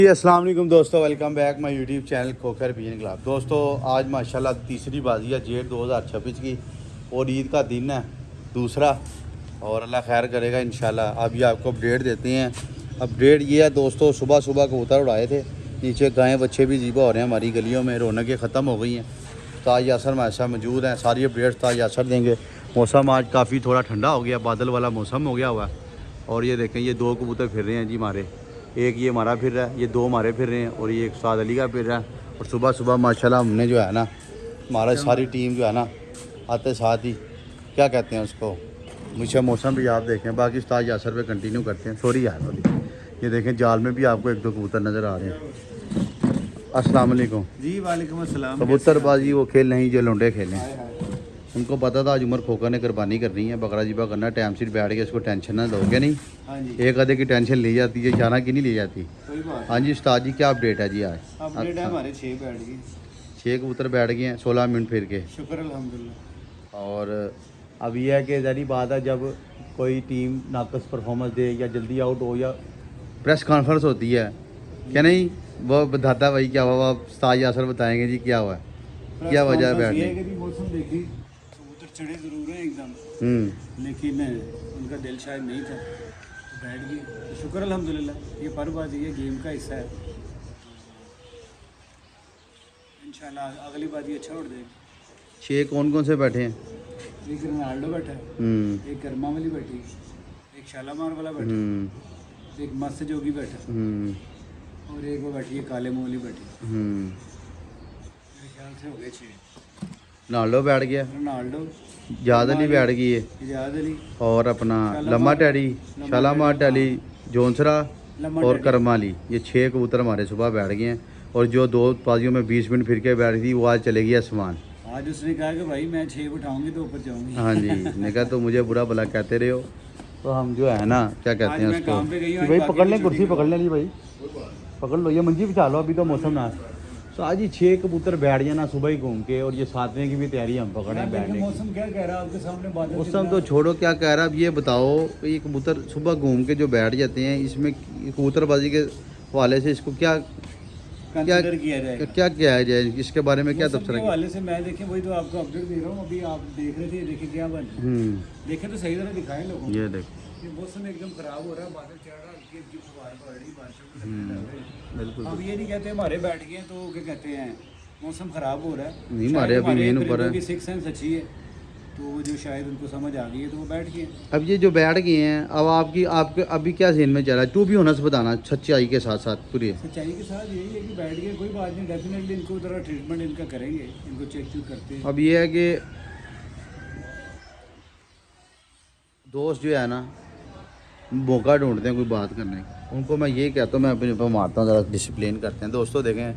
अस्सलाम वालेकुम दोस्तों, welcome back my YouTube channel Khokhar bean club. दोस्तों आज माशाल्लाह तीसरी बाजी है जेठ 2026 की और ईद का दिन है दूसरा, और अल्लाह खैर करेगा इंशाल्लाह। अभी आपको अपडेट देते हैं। अपडेट ये है दोस्तों, सुबह सुबह कबूतर उड़ाए थे, नीचे गायें बच्चे भी जीबा हो रहे हैं हमारी गलियों में, रौनकें ख़त्म हो गई हैं। ताज यासर हमारे साथ मौजूद हैं, सारी अपडेट ताज यासर देंगे। मौसम आज काफ़ी थोड़ा ठंडा हो गया, बादल वाला मौसम हो गया हुआ है। और ये देखें, ये दो कबूतर फिर रहे हैं जी हमारे, एक ये हमारा फिर रहा है, ये दो हमारे फिर रहे हैं, और ये एक साद अली का फिर रहा है। और सुबह सुबह माशाल्लाह हमने जो है ना, हमारा सारी टीम जो है ना आते साथ ही क्या कहते हैं उसको, मुझे मौसम भी आप देखें। बाकी उस्ताद यासर पे कंटिन्यू करते हैं। सॉरी यार सॉरी, ये देखें जाल में भी आपको एक दो कबूतर नज़र आ रहे हैं। अस्सलाम वालेकुम जी। वालेकुम अस्सलाम। कबूतरबाजी वो खेल नहीं जो लौंडे खेलें। उनको पता था आज उमर खोखा ने कुर्बानी करनी है, बकरा जिबा करना, टाइम से बैठ के इसको टेंशन ना दोगे नहीं। हाँ जी। एक आधे की टेंशन ली जाती है, जाना की नहीं ली जाती। कोई बात हाँ जी उस्ताद जी, क्या अपडेट है जी आज? अपडेट है, हमारे 6 बैठ गए, 6 कबूतर बैठ गए हैं 16 मिनट फिर के। शुक्र अल्हम्दुलिल्लाह। और अब यह है कि ज़ाहिर बात है, जब कोई टीम नाकस परफॉर्मेंस दे या जल्दी आउट हो या प्रेस कॉन्फ्रेंस होती है क्या नहीं, वो बताता भाई क्या हुआ, उस्ताद यासर बताएंगे जी क्या हुआ है, क्या वजह है बैठने की। कि मौसम देखी, कबूतर चढ़े जरूर हैं एकदम, लेकिन उनका दिल शायद नहीं था, तो बैठ गए। तो शुक्र अल्हम्दुलिल्लाह, ये परबाजी है, गेम का हिस्सा है। इंशाल्लाह अगली बार ये अच्छा उड़ जाएगी। 6 कौन कौन से बैठे हैं? एक रोनाल्डो बैठा है, एक गर्मा वाली बैठी, एक शालामार वाला बैठा, एक मस्त जोगी बैठा, और एक वो बैठी है काले मुंह वाली बैठी। मेरे ख्याल से हो गए 6। रोनाल्डो बैठ गया, रोनाल्डो, याद अली बैठ गई है, इजाद अली, और अपना लम्मा टैडी, शालामार टैडी, जोनसरा और कर्मा अली। ये 6 कबूतर हमारे सुबह बैठ गए हैं। और जो 2 बाजियों में 20 मिनट फिर के बैठी थी, वो आज चलेगी आसमान। आज उसने कहा कि भाई मैं 6 बिठाऊंगी तो ऊपर जाऊंगी। हाँ जी, ने कहा तो मुझे बुरा भला कहते रहे हो, तो हम जो है ना क्या कहते हैं उसको, भाई पकड़ लें, कुर्सी पकड़ लें जी भाई, पकड़ लो, ये मंजी बिछा लो, अभी तो मौसम ना। तो आज ही 6 कबूतर बैठ जाना सुबह ही घूम के, और ये 7वें की भी तैयारी हम पकड़े बैठने की। मौसम क्या कह रहा है आपके सामने? बादल मौसम तो छोड़ो, क्या कह रहा है अब ये बताओ। ये कबूतर सुबह घूम के जो बैठ जाते हैं, इसमें कबूतरबाजी के हवाले से इसको क्या कंसीडर किया जाएगा, क्या किया जाए, इसके बारे में क्या तबसरा के हवाले से मैं देखें, वही तो आपको अपडेट दे रहा हूँ। अभी आप देख रहे थे, देखिए क्या बन रहा है, देखे तो सही तरह दिखाएं लोगों को। ये देख, ये मौसम एकदम खराब हो रहा है, बादल चढ़ रहा है, हल्की हल्की फुहार पड़ रही, बारिशों की लगने लग रही है। बिल्कुल। अब ये नहीं कहते हमारे बैठ गए हैं तो क्या कहते हैं मौसम खराब हो रहा है, नहीं, हमारे अभी मेन ऊपर है, सिक्स सेंस अच्छी है, तो वो जो शायद उनको समझ आ गई है तो वो बैठ गए। अब ये जो बैठ गए हैं, अब आपके अभी क्या जेहन में चल रहा है? टू भी होना से बताना सच्चाई के साथ साथ पूरी सच्चाई के साथ यही है कि बैठ गए, कोई बात नहीं, डेफिनेटली इनको ज़रा ट्रीटमेंट इनका करेंगे, इनको चेक करते हैं। अब ये है कि दोस्त जो है ना मौका ढूंढते हैं कोई बात करने का, उनको मैं ये कहता हूँ, मैं अपने ऊपर मारता हूँ, ज़रा डिसिप्लिन करते हैं। दोस्तों देखें,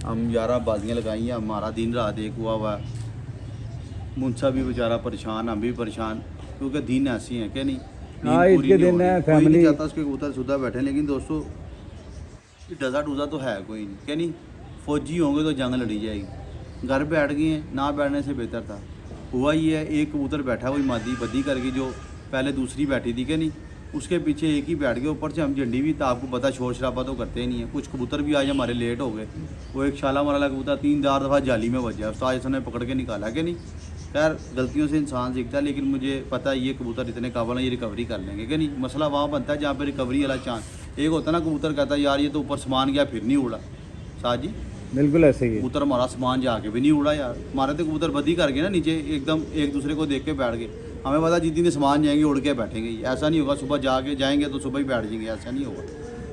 हम 11 बाजियाँ लगाई हैं, हमारा दिन रात एक हुआ है। मुंसा भी बेचारा परेशान, हम भी परेशान, क्योंकि दिन ऐसी हैं क्या नहीं, इसके दिन है, फैमिली नहीं चाहता उसके कबूतर सुधा बैठे। लेकिन दोस्तों डजा डूजा तो है कोई नहीं, क्या नहीं, फौजी होंगे तो जंग लड़ी जाएगी। घर बैठ गए हैं, ना बैठने से बेहतर था। हुआ ये है, एक कबूतर बैठा हुई मादी बदी करके, जो पहले दूसरी बैठी थी क्या नहीं, उसके पीछे एक ही बैठ गया। ऊपर से हम झंडी भी, तो आपको पता शोर शराबा तो करते ही नहीं है। कुछ कबूतर भी आज हमारे लेट हो गए। वो एक शालामार वाला कबूतर 3-4 दफ़ा जाली में बच गया, उसको आज उसने पकड़ के निकाला कि नहीं। खैर गलतियों से इंसान सीखता है, लेकिन मुझे पता है ये कबूतर इतने काबिल हैं, ये रिकवरी कर लेंगे कि नहीं। मसला वहाँ बनता है जहाँ पे रिकवरी वाला चांस। एक होता है ना, कबूतर कहता है यार ये तो ऊपर सामान गया फिर नहीं उड़ा। साथ जी बिल्कुल ऐसे ही कबूतर हमारा सामान जाके भी नहीं उड़ा यार, हमारे तो कबूतर बदी कर गए ना नीचे, एकदम एक दूसरे को देख के बैठ गए। हमें पता जिस दिन सामान जाएंगे उड़ के बैठेंगे, ऐसा नहीं होगा सुबह जाएंगे तो सुबह ही बैठ जाएंगे, ऐसा नहीं होगा।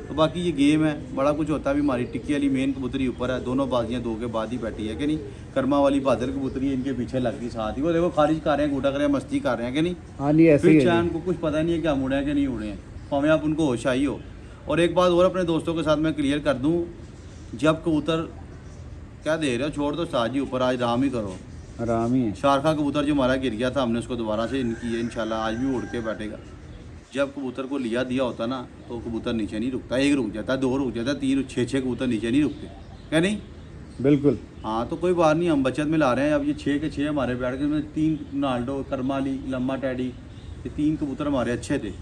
तो बाकी ये गेम है, बड़ा कुछ होता है। भी हमारी टिक्की वाली मेन कबूतरी ऊपर है, दोनों बाजियाँ 2 के बाद ही बैठी है कि नहीं। कर्मा वाली बादल कबूतरी है, इनके पीछे लग गई साथ ही, वो देखो खारिज कर रहे हैं, गोटा कर रहे हैं, मस्ती कर रहे हैं कि नहीं। हाँ नहीं ऐसे ही है। चैन को कुछ पता नहीं है कि हम उड़े हैं कि नहीं उड़े हैं, भावें आप उनको होश आई हो। और एक बात और अपने दोस्तों के साथ मैं क्लियर कर दूँ, जब कबूतर क्या दे रहे हो छोड़ दो साथ जी, ऊपर आज आराम ही करो, आराम ही है। शारखा कबूतर जो हमारा गिर गया था, हमने उसको दोबारा से इनकी है, इंशाल्लाह आज भी उड़ के बैठेगा। जब कबूतर को लिया दिया होता ना, तो कबूतर नीचे नहीं रुकता, एक रुक जाता है, 2 रुक जाता है, 3 6 कबूतर नीचे नहीं रुकते, क्या नहीं। बिल्कुल। हाँ तो कोई बात नहीं, हम बचत में ला रहे हैं। अब ये 6 के 6 हमारे बैठ के, 3 रोनाल्डो, कर्मा अली, लम्मा टैडी, ये 3 कबूतर हमारे अच्छे थे,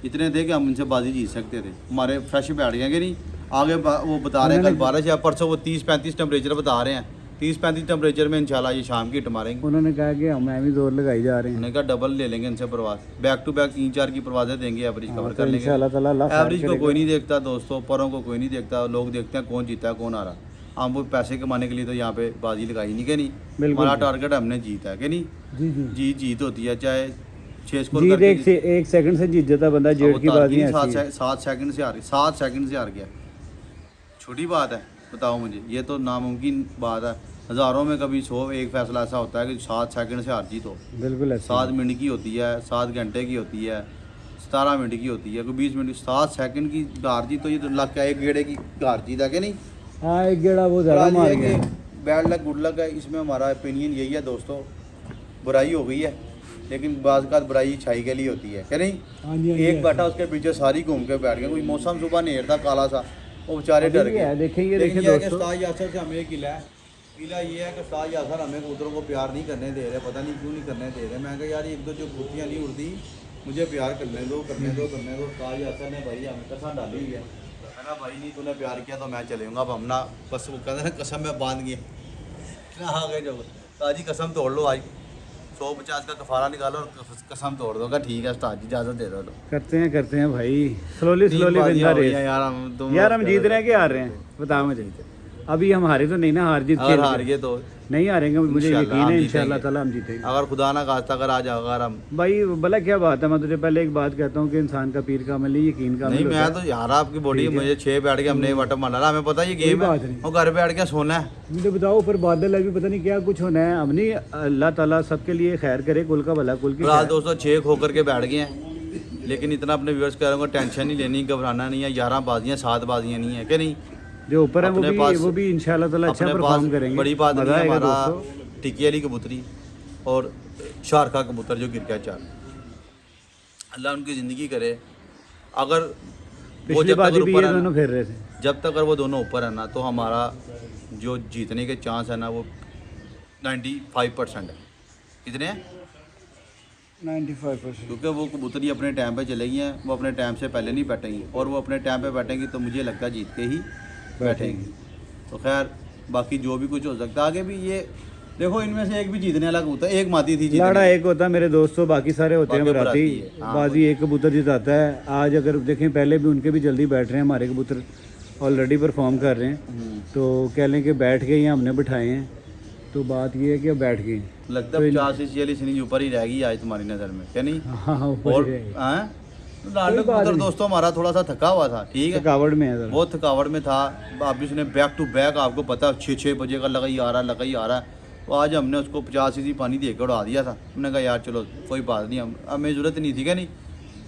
इतने थे कि हम इनसे बाजी जीत सकते थे। हमारे फ्रेश बैठ गए कि नहीं। आगे वो बता रहे हैं कल बारिश या परसों वो 30-35 टेम्परेचर बता रहे हैं। 30-35 टेम्परेचर में इंशाल्लाह ये शाम की हिट मारेंगे। उन्होंने कहा कि हम भी जोर लगाई जा रहे हैं। उन्होंने कहा डबल ले लेंगे इनसे प्रवास, बैक टू बैक 3-4 की प्रवासें देंगे, एवरेज कवर कर लेंगे। इंशाल्लाह ताला अल्लाह खैर एवरेज को करेगा। कोई नहीं देखता दोस्तों, परों को कोई नहीं देखता, लोग देखते हैं कौन जीता है कौन आ रहा। हम वो पैसे कमाने के लिए तो यहाँ पे बाजी लगाई नहीं कि नहीं, बिल्कुल हमारा टारगेट हमने जीता है कि नहीं। जी जी जीत होती है, चाहे 6 स्कोर जीत करके एक सेकंड से जीत जाता बंदा, जेड़ की बात नहीं है। 7 सेकंड से हार, 7 सेकंड से हार गया। छोटी बात है बताओ मुझे, ये तो नामुमकिन बात है। हज़ारों में कभी 100 एक फैसला ऐसा होता है कि 7 सेकंड से हार जीत हो। बिल्कुल 7 मिनट की होती है, 7 घंटे की होती है, 17 मिनट की होती है, कोई 20 मिनट की। 7 सेकंड की हार जीत तो ये तो लग क्या एक गेड़े की हार जीत है कि नहीं। हाँ एक गेड़ा वो ज़्यादा मार गया। बैड लक गुड लक है, इसमें हमारा ओपिनियन यही है दोस्तों। बुराई हो गई है लेकिन बाज़ का बुराई छाई के लिए होती है कि नहीं। हाँ जी, हाँ जी, एक बैठा उसके पीछे सारी घूम के बैठ गए। कोई मौसम सुबह नेर था काला सा, वो बेचारे डर गए। देखेंगे लेकिन ये है कि दोस्तों, उस्ताद यासर से हमें किला है। किला ये है कि उस्ताद यासर हमें कबूतरों को प्यार नहीं करने दे रहे, पता नहीं क्यों नहीं करने दे रहे। मैं कहा यार एक दो जो कुर्तियाँ नहीं उड़ती, मुझे प्यार करने दो करने दो करने दो। उस्ताद यासर ने भाई हमें कसम डाली हुई है, ना भाई नहीं तूने प्यार किया तो मैं चलेगा। अब हम ना बस वो कहते हैं ना कसम में बांध गए ना, आ गए जो ताजी कसम तोड़ लो, आज 150 का कफारा निकालो और कसम तोड़ दो। ठीक है उस्ताद जी इजाज़त दे दो। करते हैं भाई, स्लोली बाजियाँ हो रही हैं यार यार हम जीत रहे हैं कि हार रहे हैं बताओ मुझे। अभी हम हारे तो नहीं ना, हार जीत अगर हार गए तो नहीं हारेंगे, मुझे इंशाल्लाह यकीन हम है जीतेंगे। इंशाल्लाह ताला हम जीतेंगे। अगर खुदा ना खास्ता अगर आज अगर हम भाई भला क्या बात है, मैं तुझे पहले एक बात कहता हूँ कि इंसान का पीर कामिल नहीं, यकीन कामिल नहीं, होता मैं है। तो यार आपकी बॉडी मुझे 6 बैठ के हमने वट मारा, हमें पता ये गेम है, बात नहीं। वो घर बैठ के सोना है। मुझे बताओ ऊपर बादल अभी पता नहीं क्या कुछ होना है। हम नहीं, अल्लाह ताला सबके लिए खैर करे, कुल का भला कुल की फिलहाल खैर। दोस्तों 6 होकर के बैठ गए हैं, लेकिन इतना अपने व्यूअर्स कह रहा हूँ टेंशन नहीं लेनी, घबराना नहीं है। 11 बाजियाँ 7 बाजियाँ नहीं है कि नहीं। जो ऊपर है अपने पास- वो भी इंशाल्लाह ताला अच्छा अपने परफॉर्म पास करेंगे। बड़ी बात नहीं मज़ा है, आएगा हमारा दोस्तों। टिकी वाली कबूतरी और शारका कबूतर जो गिर गया 4, अल्लाह उनकी ज़िंदगी करे। अगर वो पिछली जब बाजी तक भी ऊपर ये है ना, दोनों खेल रहे थे। जब तक अगर वो दोनों ऊपर है ना तो हमारा जो जीतने के चांस है ना वो 95% है। कितने हैं? 95%। क्योंकि वो कबूतरी अपने टाइम पे चलेगी हैं, वो अपने टाइम से पहले नहीं बैठेंगी, और वो अपने टाइम पे बैठेंगी तो मुझे लगता है जीत के ही बैठेंगी। तो खैर बाकी जो भी कुछ हो सकता है आगे भी। ये देखो इनमें से एक भी जीतने वाला कबूतर, एक माती थी लाड़ा जीतने। एक होता है मेरे दोस्तों, बाकी सारे होते हैं बाकी बराती। बराती है, हाँ, बाजी एक कबूतर जिताता है। आज अगर देखें पहले भी उनके भी जल्दी बैठ रहे हैं, हमारे कबूतर ऑलरेडी परफॉर्म कर रहे हैं। तो कह लें कि बैठ गए या हमने बिठाए हैं, तो बात ये है कि अब बैठ गए। लगता है 50 से 46 इनिंग ऊपर ही रहेगी आज तुम्हारी नज़र में, क्या नहीं? हाँ ऊपर और ही रहेगी। हाँ लाडो कबूतर दोस्तों हमारा थोड़ा सा थका हुआ था, ठीक है, थकावट में है जरा। बहुत थकावट में था। अभी उसने बैक टू बैक आपको पता 6 बजे का लगा ही आ रहा है। तो आज हमने उसको 50 सी पानी दे कर उड़ा दिया था। हमने कहा यार चलो कोई बात नहीं, हमें ज़रूरत नहीं थी क्या नहीं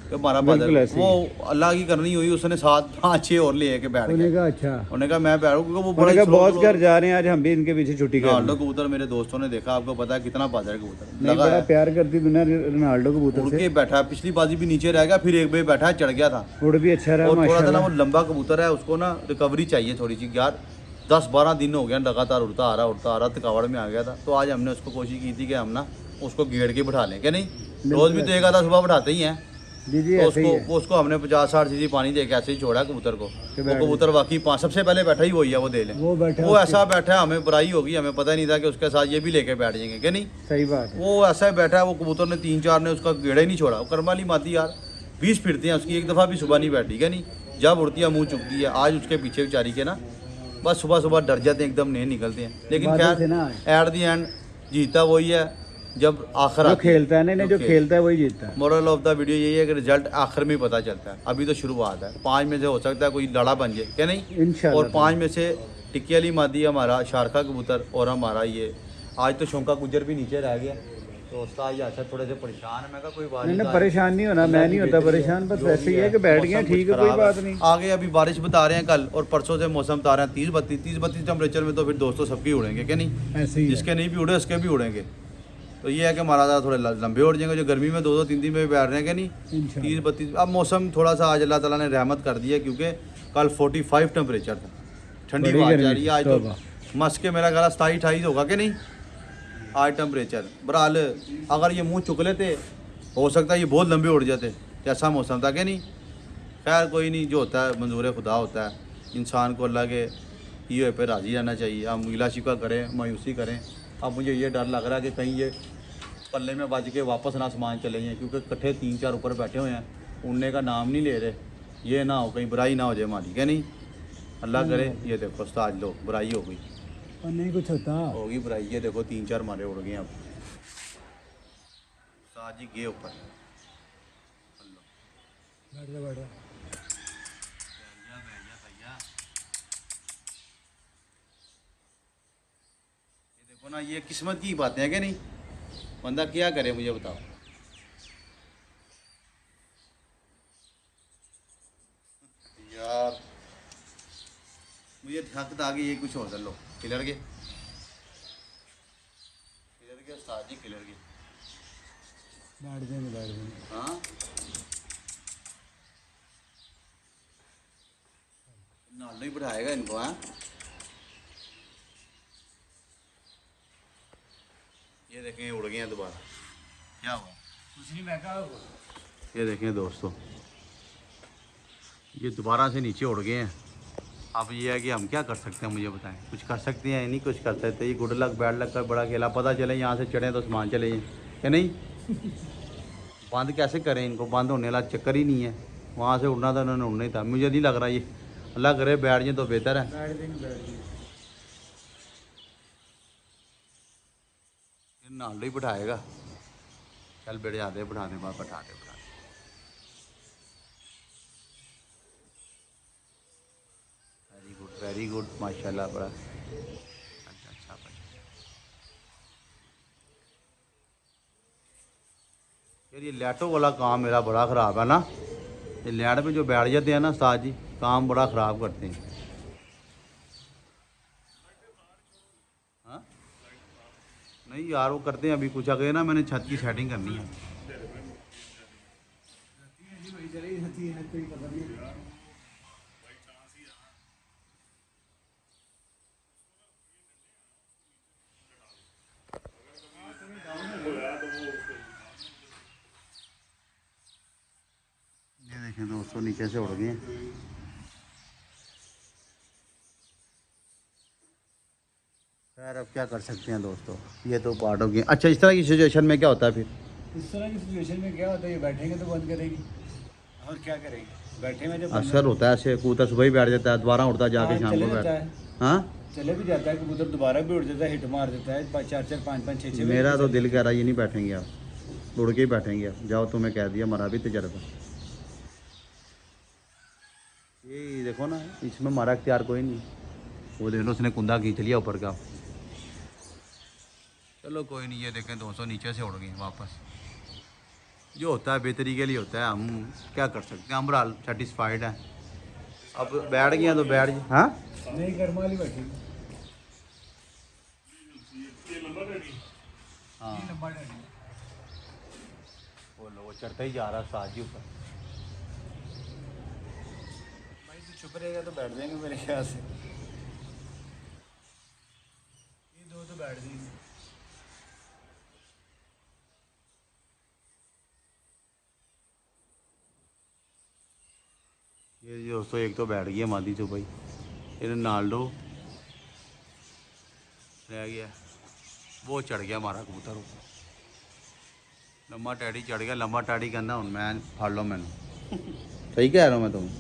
कि हमारा बिल्कुल बादल ऐसे ही। वो अल्लाह की करनी हुई, उसने 7-5-6 और ले के बैठ उन्होंने गया। कहा अच्छा, उन्होंने कहा मैं बैठूँ क्योंकि वो उन्होंने बड़ा कहा बॉस घर जा रहे हैं, आज हम भी इनके पीछे छुट्टी कर रोनाल्डो कबूतर मेरे दोस्तों ने देखा, आपको पता है कितना बाजार है कबूतर नहीं, लगा बड़ा है, प्यार करती दुनिया रोनाल्डो कबूतर उड़ से। के बैठा है। पिछली बाजी भी नीचे रह गया, फिर एक बार बैठा है चढ़ गया था। उड़ भी अच्छा रहा और थोड़ा सा ना माशाल्लाह। वो लंबा कबूतर है, उसको ना रिकवरी चाहिए थोड़ी सी यार। 10-12 दिन हो गया लगातार उड़ता आ रहा, थकावट में आ गया था। तो आज हमने उसको कोशिश की थी कि हम ना उसको घेर के बिठा लें, क्या नहीं। रोज़ भी तो एक आधा सुबह बिठाते ही हैं। जी जी तो ऐसे ही है। उसको हमने 50-60 सीसी पानी दे के ऐसे ही छोड़ा कबूतर को। वो कबूतर वाकई 5 सबसे पहले बैठा ही वही है, वो दे लें। वो बैठा वो ऐसा बैठा है, हमें बुराई होगी, हमें पता नहीं था कि उसके साथ ये भी लेके बैठ जाएंगे, क्या नहीं। सही बात है। वो ऐसा बैठा है, वो कबूतर ने 3-4 ने उसका गेड़ा ही नहीं छोड़ा। वो करमाली माती यार 20 फिरती हैं उसकी, एक दफ़ा भी सुबह नहीं बैठी, क्या नहीं। जब उड़ती है मुँह चुकती है। आज उसके पीछे बेचारी के ना बस सुबह डर जाते हैं, एकदम नहीं निकलते हैं। लेकिन बादल खैर से ना एट दी एंड जीता वही है जब आखिर जो आती है। खेलता है नहीं, जो खेलता है वही जीतता है। मोरल ऑफ द वीडियो यही है कि रिजल्ट आखिर में ही पता चलता है, अभी तो शुरुआत है। 5 में से हो सकता है कोई लड़ा बन जाए, क्या नहीं। इंशाल्लाह। और 5 में से टिक्की वाली मादी हमारा शारका कबूतर और हमारा ये आज तो शौका गुजर भी नीचे रह गया। तो उस्ताद यासर थोड़े से परेशान है। मैं कहा कोई बात नहीं नहीं, परेशान नहीं होना, मैं नहीं होता परेशान, बस ऐसे ही है कि बैठ गए, ठीक है कोई बात नहीं। आगे अभी बारिश बता रहे हैं कल, और परसों से मौसम बता रहे हैं 30-32 टेम्परेचर में। तो फिर दोस्तों सबके उड़ेंगे, क्या नहीं। ऐसे ही है। जिसके नहीं भी उड़े उसके भी उड़ेंगे। तो ये है कि हमारा ज़रा थोड़े लंबे उड़ जाएंगे, जो गर्मी में 2-3 में भी बैठ रहे हैं, क्या नहीं। इंशाल्लाह। 30-32 अब मौसम थोड़ा सा आज अल्लाह ताला ने रहमत कर दी है, क्योंकि कल 45 टेम्परेचर था, ठंडी बड़ी हवा जा गर्मी रही है। आज तौबा। तो मस के मेरा ख्याल 27-28 होगा कि नहीं आज टेम्परेचर। बहरहाल अगर ये मुंह चुक लेते हो सकता है ये बहुत लंबे उड़ जाते, जैसा मौसम था कि नहीं। खैर कोई नहीं, जो होता है मंजूर खुदा होता है। इंसान को अल्लाह के ये पे राज़ी रहना चाहिए। हम गिला शिकवा करें, मायूसी करें। अब मुझे ये डर लग रहा है कि कहीं ये पल्ले में बज के वापस ना सामान चले जाएँ, क्योंकि इकट्ठे 3-4 ऊपर बैठे हुए हैं, उड़ने का नाम नहीं ले रहे। ये ना हो कहीं बुराई ना हो जाए हमारी, क्या नहीं? अल्लाह करे। ये देखो उस्ताद लोग, बुराई हो गई, और नहीं कुछ होता होगी बुराई। ये देखो 3-4 मारे उड़ गए अब। उस्ताद जी गए ऊपर। बैठ जा बैठ जा। ये देखो ना, ये किस्मत की बातें हैं क्या नहीं? बंदा क्या करे मुझे बताओ। यार मुझे थक आ गई, ये कुछ और कर लो। खिलर गए उस्ताद जी, खिलर गए। बैठ जाएंगे। हाँ नाल नहीं बढ़ाएगा इनको। हाँ ये देखें उड़ गए हैं दोबारा। क्या हुआ? कुछ नहीं महका होगा। ये देखें दोस्तों, ये दोबारा से नीचे उड़ गए हैं। अब ये है कि हम क्या कर सकते हैं, मुझे बताएं। कुछ कर सकते हैं? नहीं कुछ कर सकते। ये गुड लक बैड लक का बड़ा खेला। पता चले यहाँ से चढ़ें तो सामान चले जाएँ, क्या नहीं? बंद कैसे करें इनको? बंद होने वाला चक्कर ही नहीं है। वहाँ से उड़ना था, उन्होंने उड़ना ही था। मुझे नहीं लग रहा ये, अल्लाह करे बैठ जाए तो बेहतर है। बैठ जाएंगे। नाल ही बिठाएगा। चल बेटे आते बिठा दे, बाप बैठा दे। वेरी गुड माशाल्लाह, बड़ा अच्छा बच्चा। यार ये लैटो वाला काम मेरा बड़ा ख़राब है ना। ये लैट पे जो बैठ जाते हैं ना उस्ताद जी, काम बड़ा ख़राब करते हैं। हाँ नहीं यार वो करते हैं। अभी कुछ आ गए ना, मैंने छत की सेटिंग करनी है। ये देखें दोस्तों, नीचे से उड़ गए हैं। खैर अब क्या कर सकते हैं दोस्तों, ये तो पार्ट हो गया। अच्छा इस तरह की सिचुएशन में क्या होता है फिर? इस तरह की सिचुएशन में क्या होता है, ये बैठेंगे तो बंद करेगी और क्या करेंगे। बैठे में जब असर होता है ऐसे, कबूतर सुबह ही बैठ जाता है, दोबारा उड़ता जाके शाम को बैठ। हाँ चले भी जाता है कबूतर, दोबारा भी उड़ जाता है, हिट मार देता है 4-4 5-5 6-6। मेरा तो दिल कह रहा है ये नहीं बैठेंगे आप, उड़ के ही बैठेंगे आप। जाओ तुम्हें कह दिया, हमारा भी तजर्बा। ये देखो ना, इसमें हमारा इख्तियार कोई नहीं। वो देखो उसने कुंदा खींच लिया ऊपर का। चलो कोई नहीं। ये देखें दोस्तों, नीचे से उड़ गए वापस। जो होता है बेहतरी के लिए होता है, हम क्या कर सकते हैं। हम बहरहाल सेटिस्फाइड हैं। अब बैठ गए तो बैठ गए। हाँ नहीं गर्मा वाली बैठी। हाँ लंबा डैडी बोलो, वो चढ़ता ही जा रहा है साथ ही ऊपर। भाई तो चुप रहेगा तो बैठ जाएंगे मेरे ख्याल से। ये दो तो बैठ जाएंगे। ये दोस्तों एक तो बैठ गया मादी तो भाई, ये रोनाल्डो रह गया। वो चढ़ गया हमारा कबूतर ऊपर। लम्बा टैडी चढ़ गया। लम्बा टैडी कहना हूँ मैं फाड़ लो मैंने। सही कह रहा हूँ मैं तुम्हें।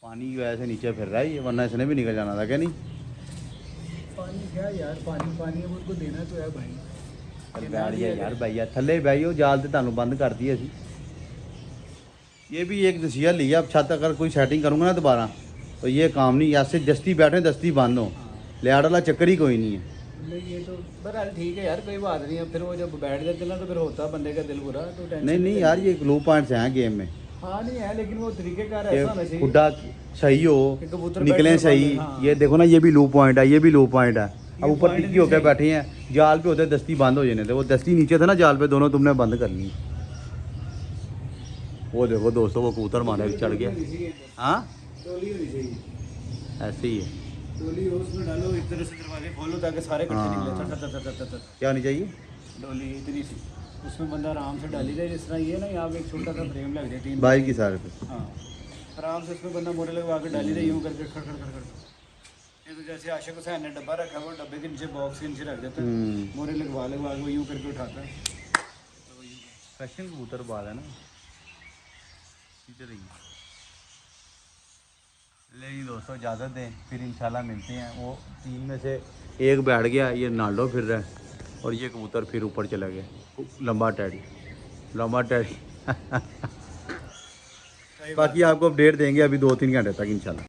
पानी की वजह से नीचे फिर रहा है ये, वरना इसने भी निकल जाना था, क्या नहीं? पानी क्या यार, पानी पानी अब उनको देना तो है भाई। बैठ गया यार भैया, थले बहियो जाल तो तुम बंद कर दी असी। ये भी एक डिसीजन लिया। अब छत अगर कोई सेटिंग करूँगा ना दोबारा तो ये काम नहीं, ऐसे दस्ती बैठे दस्ती बंद हो। लिहाड़ वाला चक्कर ही कोई नहीं है। ये तो बहरहाल ठीक है यार, कोई बात नहीं है। फिर वो जब बैठ जाते ना तो फिर होता बंदे का दिल बुरा, तो टेंशन नहीं यार, ये लो पॉइंट्स हैं गेम में। हाँ नहीं है, लेकिन वो तरीकेकार ऐसा होना चाहिए खुदा सही हो, कि कबूतर निकले बैठने सही। वाले, हाँ। ये देखो ना, ये भी लो पॉइंट है, ये भी लो पॉइंट है। अब ये ऊपर point टिक्की नहीं होकर सही। बैठे हैं, जाल पे होते दस्ती बंद हो जाने थे। वो दस्ती नीचे थे ना जाल पे, दोनों तुमने बंद कर ली। वो देखो दोस्तों, वो कबूतर मारे चढ़ गया। हाँ डोली होनी चाहिए, ऐसे ही है। डोली हो उसमें डालो, इस तरह से दरवाजे खोलो ताकि सारे इकट्ठे हाँ। निकले। क्या होनी चाहिए? डोली इतनी सी उसमें बंदा आराम से डाली जाए। जिस तरह ये ना यहाँ पे एक छोटा सा फ्रेम लग जाए 3 बाई की सारे पे। हाँ, आराम से उसमें बंदा मोरे लगवा के डाली जाए यूँ करके खड़ खड़ खड़ खड़। ये तो जैसे आशिक हुसैन ने डब्बा रखा है, वो डब्बे के नीचे बॉक्स के नीचे रख देता है, मोरे लगवा के वो यूँ करके उठाता है। फैशन कबूतर बाल है ना, इधर ही। लेकिन दोस्तों इजाज़त दें, फिर इंशाल्लाह मिलते हैं। वो 3 में से एक बैठ गया, ये नाल्डो फिर रहा है, और ये कबूतर फिर ऊपर चला गया, लंबा टैडी। बाकी आपको अपडेट देंगे अभी 2-3 घंटे तक इंशाल्लाह।